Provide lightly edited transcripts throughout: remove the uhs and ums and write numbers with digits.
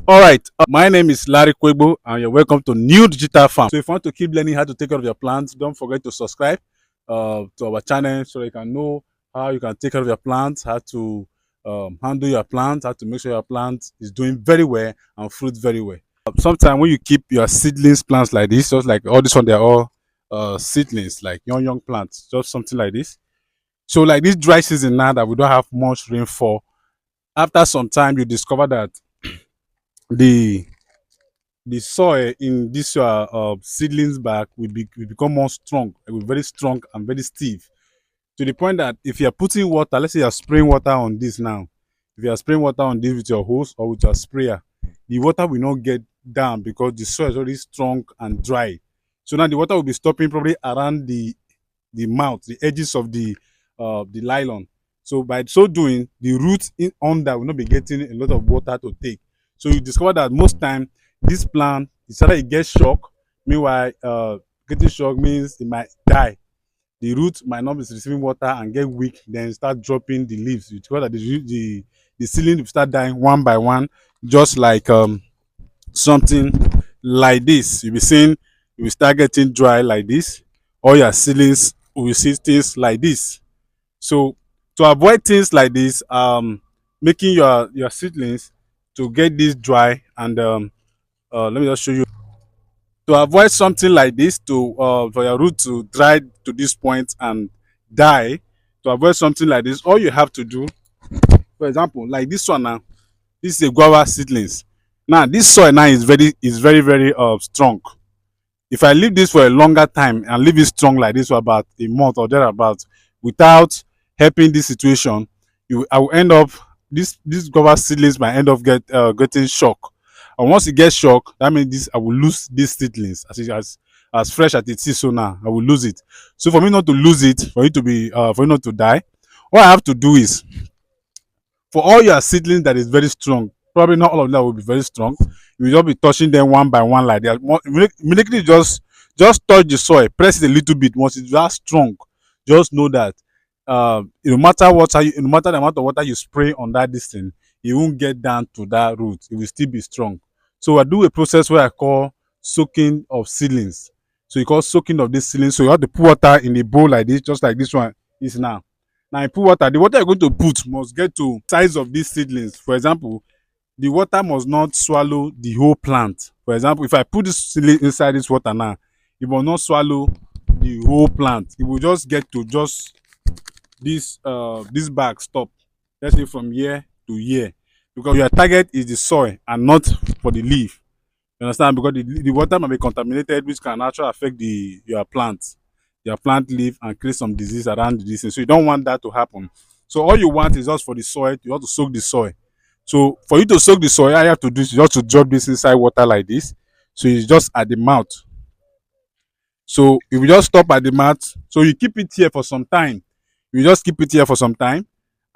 All right, my name is Larry Kwebo, and you're welcome to New Digital Farm. So, if you want to keep learning how to take care of your plants, don't forget to subscribe to our channel so you can know how you can take care of your plants, how to handle your plants, how to make sure your plant is doing very well and fruit very well. Sometimes when you keep your seedlings plants like this, just like all this one, they're all seedlings, like young plants, just something like this. So, like this dry season now that we don't have much rainfall, after some time you discover that the the soil in this your seedlings bag will become more strong, it will be very strong and very stiff, to the point that if you are putting water, let's say you are spraying water on this now, if you are spraying water on this with your hose or with your sprayer, the water will not get down because the soil is already strong and dry. So now the water will be stopping probably around the mouth, the edges of the nylon. So by so doing, the roots in under will not be getting a lot of water to take. So you discover that most time this plant is either it gets shock. Meanwhile, getting shock means it might die. The root might not be receiving water and get weak, then start dropping the leaves. You discover that the seedling will start dying one by one, just like something like this. You'll be seeing you will start getting dry like this. All your seedlings will see things like this. So to avoid things like this, making your seedlings to get this dry and let me just show you. To avoid something like this, to for your root to dry to this point and die, to avoid something like this, all you have to do, for example, like this one now, this is a guava seedlings. Now this soil now is very strong. If I leave this for a longer time and leave it strong like this for about a month or thereabout without helping this situation, I will end up, this guava seedlings might end up getting shock. And once it gets shock, that means this I will lose these seedlings as fresh as it is. So now I will lose it. So for me not to lose it, for it not to die, what I have to do is, for all your seedlings that is very strong, probably not all of them will be very strong, you will just be touching them one by one like that. Immediately just touch the soil, press it a little bit. Once it's that strong, just know that no matter no matter the amount of water you spray on that distance, it won't get down to that root, it will still be strong. So I do a process where I call soaking of seedlings. So you call soaking of this seedlings. So you have to put water in a bowl like this, just like this one is now. Now you put water, the water you're going to put must get to size of these seedlings. For example, the water must not swallow the whole plant. For example, if I put this seedling inside this water now, it will not swallow the whole plant. It will just get to just this bag stop. Let's say from here to here. Because your target is the soil and not for the leaf. You understand? Because the water might be contaminated, which can actually affect your plant leaf, and create some disease around the distance. So you don't want that to happen. So all you want is just for the soil, you want to soak the soil. So for you to soak the soil, all you have to do is just to drop this inside water like this. So it's just at the mouth. So if you just stop at the mouth, so you keep it here for some time. You just keep it here for some time.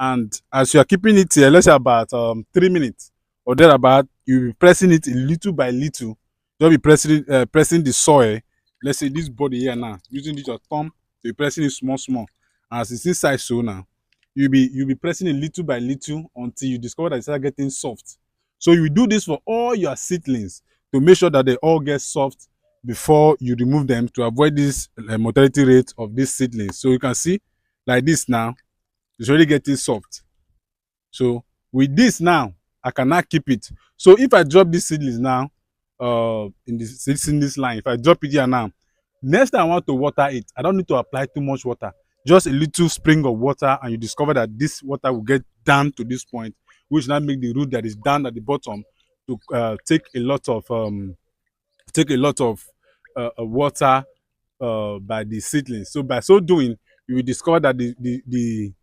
And as you are keeping it here, let's say about 3 minutes or thereabout, you'll be pressing it little by little. You'll be pressing the soil. Let's say this body here now, using this your thumb, so you're pressing it small. As it's inside so now, you'll be pressing it little by little until you discover that it starts getting soft. So you do this for all your seedlings to make sure that they all get soft before you remove them, to avoid this mortality rate of these seedlings. So you can see like this now, it's already getting soft. So with this now, I cannot keep it. So if I drop this seedlings now, in this line, if I drop it here now, next time I want to water it, I don't need to apply too much water. Just a little spring of water, and you discover that this water will get down to this point, which now make the root that is down at the bottom to take a lot of water by the seedlings. So by so doing, you will discover that the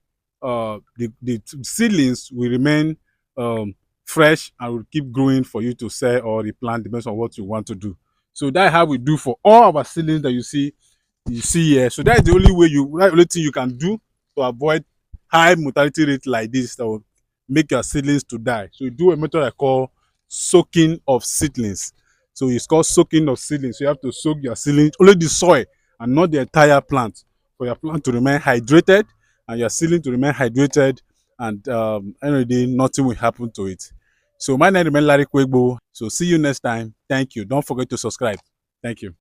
seedlings will remain fresh and will keep growing for you to sell or replant, depends on what you want to do. So that's how we do for all our seedlings that you see here. So that's the only thing you can do to avoid high mortality rate like this that will make your seedlings to die. So you do a method I call soaking of seedlings. So it's called soaking of seedlings. So you have to soak your seedlings, only the soil and not the entire plant, for your plant to remain hydrated and your seedling to remain hydrated, and end of the day, nothing will happen to it. So my name is Larry Kwegbo. So see you next time. Thank you. Don't forget to subscribe. Thank you.